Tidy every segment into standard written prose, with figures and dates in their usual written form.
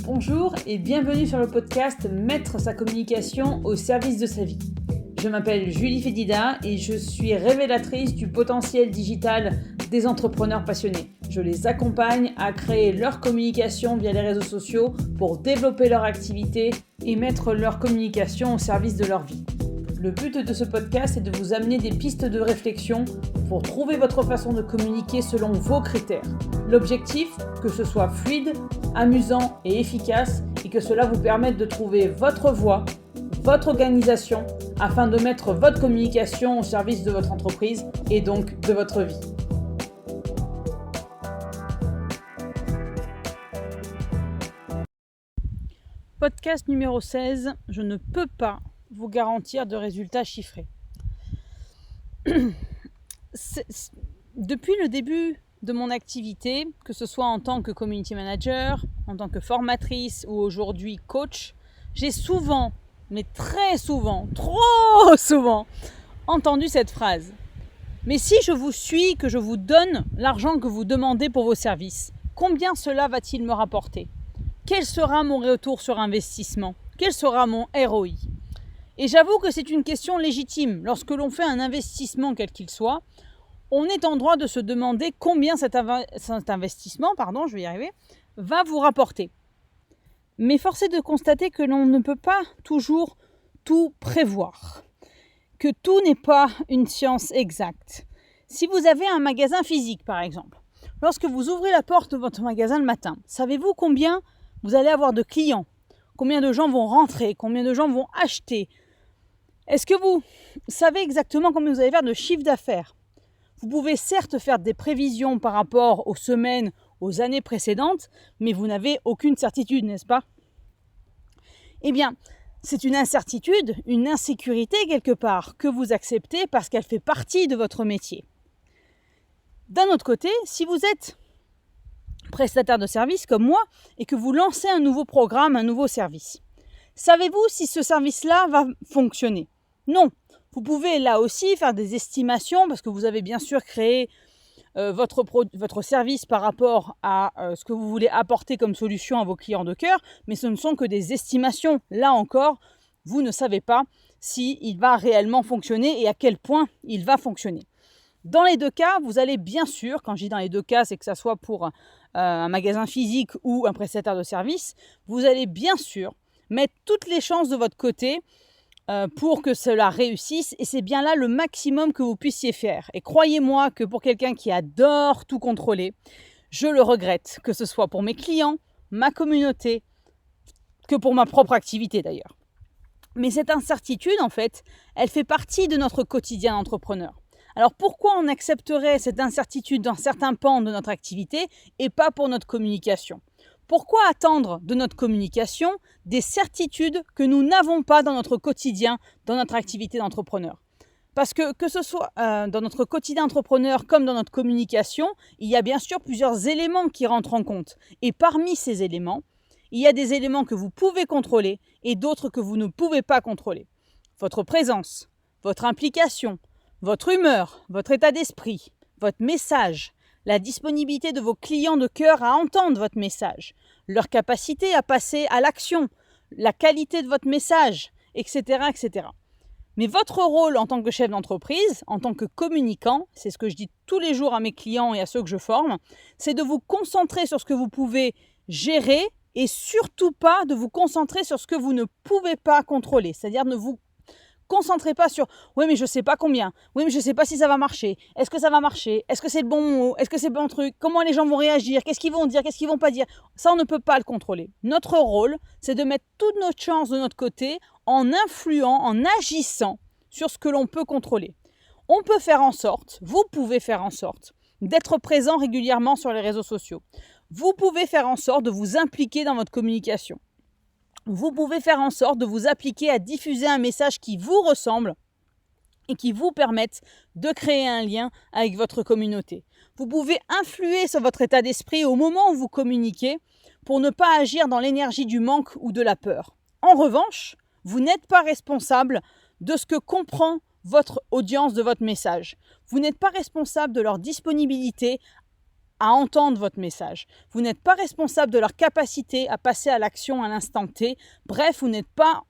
Bonjour et bienvenue sur le podcast Mettre sa communication au service de sa vie. Je m'appelle Julie Fédida et je suis révélatrice du potentiel digital des entrepreneurs passionnés. Je les accompagne à créer leur communication via les réseaux sociaux pour développer leur activité et mettre leur communication au service de leur vie. Le but de ce podcast est de vous amener des pistes de réflexion pour trouver votre façon de communiquer selon vos critères. L'objectif, que ce soit fluide, amusant et efficace et que cela vous permette de trouver votre voie, votre organisation afin de mettre votre communication au service de votre entreprise et donc de votre vie. Podcast numéro 16, je ne peux pas vous garantir de résultats chiffrés. Depuis le début de mon activité, que ce soit en tant que community manager, en tant que formatrice ou aujourd'hui coach, j'ai souvent, mais très souvent, trop souvent, entendu cette phrase. Mais si je vous suis, que je vous donne l'argent que vous demandez pour vos services, combien cela va-t-il me rapporter ? Quel sera mon retour sur investissement ? Quel sera mon ROI ? Et j'avoue que c'est une question légitime. Lorsque l'on fait un investissement quel qu'il soit, on est en droit de se demander combien cet investissement, va vous rapporter. Mais force est de constater que l'on ne peut pas toujours tout prévoir, que tout n'est pas une science exacte. Si vous avez un magasin physique, par exemple, lorsque vous ouvrez la porte de votre magasin le matin, savez-vous combien vous allez avoir de clients ? Combien de gens vont rentrer ? Combien de gens vont acheter ? Est-ce que vous savez exactement combien vous allez faire de chiffre d'affaires ? Vous pouvez certes faire des prévisions par rapport aux semaines, aux années précédentes, mais vous n'avez aucune certitude, n'est-ce pas ? Eh bien, c'est une incertitude, une insécurité quelque part que vous acceptez parce qu'elle fait partie de votre métier. D'un autre côté, si vous êtes prestataire de service comme moi et que vous lancez un nouveau programme, un nouveau service, savez-vous si ce service-là va fonctionner ? Non. Vous pouvez là aussi faire des estimations parce que vous avez bien sûr créé votre service par rapport à ce que vous voulez apporter comme solution à vos clients de cœur, mais ce ne sont que des estimations. Là encore, vous ne savez pas s'il va réellement fonctionner et à quel point il va fonctionner. Dans les deux cas, vous allez bien sûr, quand je dis dans les deux cas, c'est que ça soit pour un magasin physique ou un prestataire de service, vous allez bien sûr mettre toutes les chances de votre côté pour que cela réussisse, et c'est bien là le maximum que vous puissiez faire. Et croyez-moi que pour quelqu'un qui adore tout contrôler, je le regrette, que ce soit pour mes clients, ma communauté, que pour ma propre activité d'ailleurs. Mais cette incertitude, en fait, elle fait partie de notre quotidien d'entrepreneur. Alors pourquoi on accepterait cette incertitude dans certains pans de notre activité et pas pour notre communication ? Pourquoi attendre de notre communication des certitudes que nous n'avons pas dans notre quotidien, dans notre activité d'entrepreneur ? Parce que ce soit dans notre quotidien d'entrepreneur comme dans notre communication, il y a bien sûr plusieurs éléments qui rentrent en compte. Et parmi ces éléments, il y a des éléments que vous pouvez contrôler et d'autres que vous ne pouvez pas contrôler. Votre présence, votre implication, votre humeur, votre état d'esprit, votre message, la disponibilité de vos clients de cœur à entendre votre message, leur capacité à passer à l'action, la qualité de votre message, etc., etc. Mais votre rôle en tant que chef d'entreprise, en tant que communicant, c'est ce que je dis tous les jours à mes clients et à ceux que je forme, c'est de vous concentrer sur ce que vous pouvez gérer et surtout pas de vous concentrer sur ce que vous ne pouvez pas contrôler. C'est-à-dire ne vous concentrez pas sur « oui mais je sais pas combien, oui mais je sais pas si ça va marcher, est-ce que ça va marcher, est-ce que c'est le bon mot, est-ce que c'est le bon truc, comment les gens vont réagir, qu'est-ce qu'ils vont dire, qu'est-ce qu'ils vont pas dire ». Ça on ne peut pas le contrôler. Notre rôle c'est de mettre toute notre chance de notre côté en influant, en agissant sur ce que l'on peut contrôler. On peut faire en sorte, vous pouvez faire en sorte d'être présent régulièrement sur les réseaux sociaux. Vous pouvez faire en sorte de vous impliquer dans votre communication. Vous pouvez faire en sorte de vous appliquer à diffuser un message qui vous ressemble et qui vous permette de créer un lien avec votre communauté. Vous pouvez influer sur votre état d'esprit au moment où vous communiquez pour ne pas agir dans l'énergie du manque ou de la peur. En revanche, vous n'êtes pas responsable de ce que comprend votre audience de votre message. Vous n'êtes pas responsable de leur disponibilité à entendre votre message. Vous n'êtes pas responsable de leur capacité à passer à l'action à l'instant T. Bref, vous n'êtes pas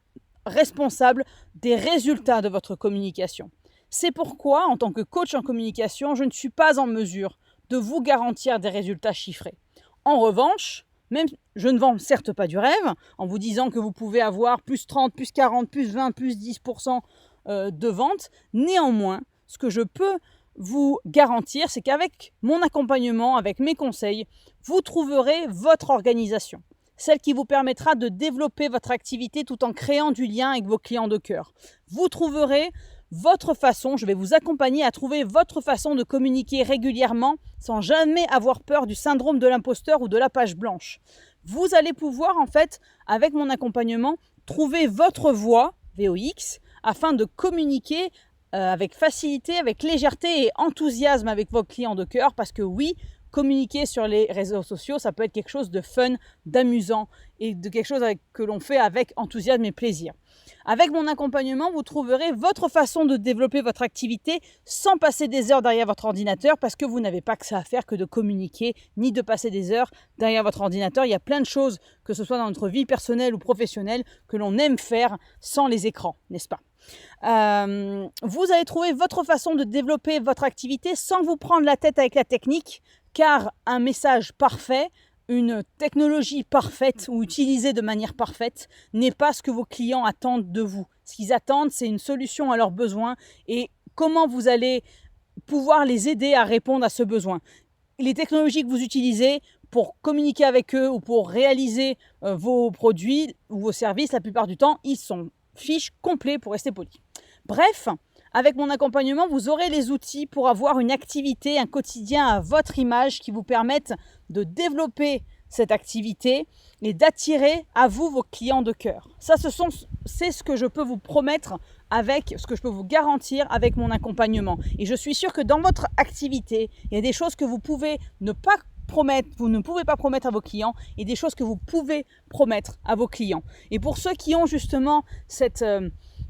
responsable des résultats de votre communication. C'est pourquoi, en tant que coach en communication, je ne suis pas en mesure de vous garantir des résultats chiffrés. En revanche, même je ne vends certes pas du rêve, en vous disant que vous pouvez avoir plus 30, plus 40, plus 20, plus 10% de ventes. Néanmoins, ce que je peux vous garantir, c'est qu'avec mon accompagnement, avec mes conseils, vous trouverez votre organisation. Celle qui vous permettra de développer votre activité tout en créant du lien avec vos clients de cœur. Vous trouverez votre façon, je vais vous accompagner à trouver votre façon de communiquer régulièrement sans jamais avoir peur du syndrome de l'imposteur ou de la page blanche. Vous allez pouvoir en fait, avec mon accompagnement, trouver votre voix, VOX, afin de communiquer avec facilité, avec légèreté et enthousiasme avec vos clients de cœur parce que oui, communiquer sur les réseaux sociaux, ça peut être quelque chose de fun, d'amusant et de quelque chose que l'on fait avec enthousiasme et plaisir. Avec mon accompagnement, vous trouverez votre façon de développer votre activité sans passer des heures derrière votre ordinateur parce que vous n'avez pas que ça à faire que de communiquer ni de passer des heures derrière votre ordinateur. Il y a plein de choses, que ce soit dans notre vie personnelle ou professionnelle, que l'on aime faire sans les écrans, n'est-ce pas ? Vous allez trouver votre façon de développer votre activité sans vous prendre la tête avec la technique, car un message parfait, une technologie parfaite ou utilisée de manière parfaite n'est pas ce que vos clients attendent de vous. Ce qu'ils attendent, c'est une solution à leurs besoins et comment vous allez pouvoir les aider à répondre à ce besoin. Les technologies que vous utilisez pour communiquer avec eux ou pour réaliser vos produits ou vos services, la plupart du temps, ils sont fiches complets pour rester poli. Bref, avec mon accompagnement, vous aurez les outils pour avoir une activité, un quotidien à votre image qui vous permettent de développer cette activité et d'attirer à vous vos clients de cœur. Ça, c'est ce que je peux vous promettre ce que je peux vous garantir avec mon accompagnement. Et je suis sûre que dans votre activité, il y a des choses que vous pouvez ne pas promettre, vous ne pouvez pas promettre à vos clients et des choses que vous pouvez promettre à vos clients. Et pour ceux qui ont justement cette...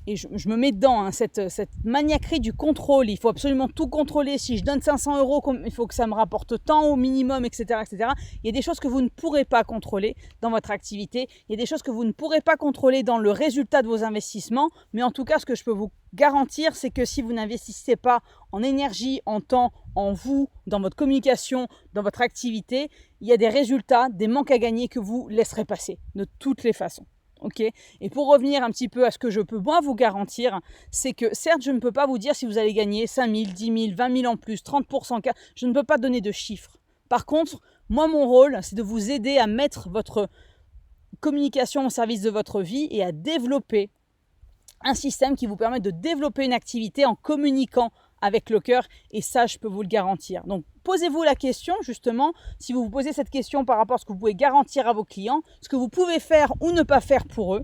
et je me mets dedans, cette maniaquerie du contrôle, il faut absolument tout contrôler, si je donne 500 €, il faut que ça me rapporte tant au minimum, etc., etc. Il y a des choses que vous ne pourrez pas contrôler dans votre activité, il y a des choses que vous ne pourrez pas contrôler dans le résultat de vos investissements, mais en tout cas, ce que je peux vous garantir, c'est que si vous n'investissez pas en énergie, en temps, en vous, dans votre communication, dans votre activité, il y a des résultats, des manques à gagner que vous laisserez passer de toutes les façons. Okay. Et pour revenir un petit peu à ce que je peux moi vous garantir, c'est que certes, je ne peux pas vous dire si vous allez gagner 5 000, 10 000, 20 000 en plus, 30%, je ne peux pas donner de chiffres. Par contre, moi, mon rôle, c'est de vous aider à mettre votre communication au service de votre vie et à développer un système qui vous permet de développer une activité en communiquant avec le cœur, et ça, je peux vous le garantir. Donc, posez-vous la question, justement, si vous vous posez cette question par rapport à ce que vous pouvez garantir à vos clients, ce que vous pouvez faire ou ne pas faire pour eux.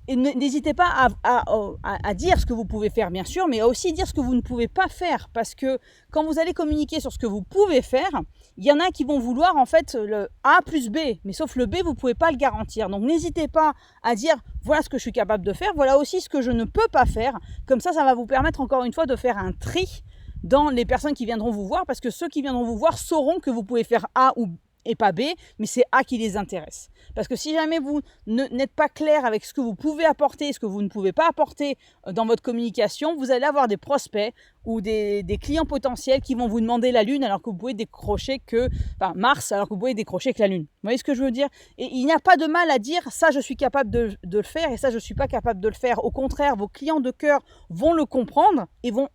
Et n'hésitez pas à dire ce que vous pouvez faire, bien sûr, mais à aussi dire ce que vous ne pouvez pas faire. Parce que quand vous allez communiquer sur ce que vous pouvez faire, il y en a qui vont vouloir en fait le A plus B. Mais sauf le B, vous ne pouvez pas le garantir. Donc n'hésitez pas à dire voilà ce que je suis capable de faire, voilà aussi ce que je ne peux pas faire. Comme ça va vous permettre encore une fois de faire un tri dans les personnes qui viendront vous voir. Parce que ceux qui viendront vous voir sauront que vous pouvez faire A ou B et pas B, mais c'est A qui les intéresse. Parce que si jamais vous n'êtes pas clair avec ce que vous pouvez apporter et ce que vous ne pouvez pas apporter dans votre communication, vous allez avoir des prospects ou des clients potentiels qui vont vous demander la Lune alors que vous pouvez décrocher Mars alors que vous pouvez décrocher que la Lune. Vous voyez ce que je veux dire? Et il n'y a pas de mal à dire ça je suis capable de le faire et ça je ne suis pas capable de le faire. Au contraire, vos clients de cœur vont le comprendre et vont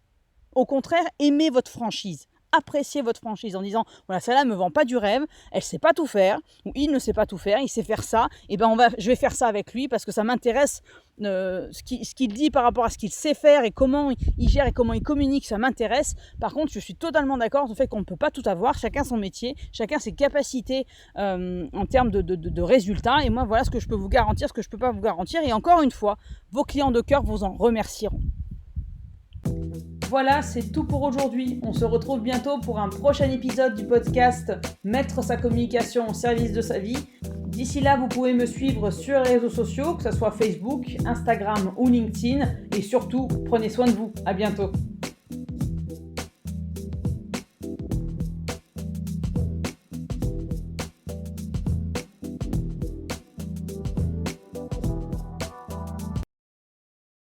au contraire aimer votre franchise. Apprécier votre franchise en disant voilà, celle-là ne me vend pas du rêve, elle ne sait pas tout faire, ou il ne sait pas tout faire, il sait faire ça, et je vais faire ça avec lui parce que ça m'intéresse, ce qu'il dit par rapport à ce qu'il sait faire et comment il gère et comment il communique, ça m'intéresse. Par contre, je suis totalement d'accord sur le fait qu'on ne peut pas tout avoir, chacun son métier, chacun ses capacités en termes de résultats, et moi voilà ce que je peux vous garantir, ce que je ne peux pas vous garantir, et encore une fois, vos clients de cœur vous en remercieront. Voilà, c'est tout pour aujourd'hui. On se retrouve bientôt pour un prochain épisode du podcast Mettre sa communication au service de sa vie. D'ici là, vous pouvez me suivre sur les réseaux sociaux, que ce soit Facebook, Instagram ou LinkedIn. Et surtout, prenez soin de vous. À bientôt.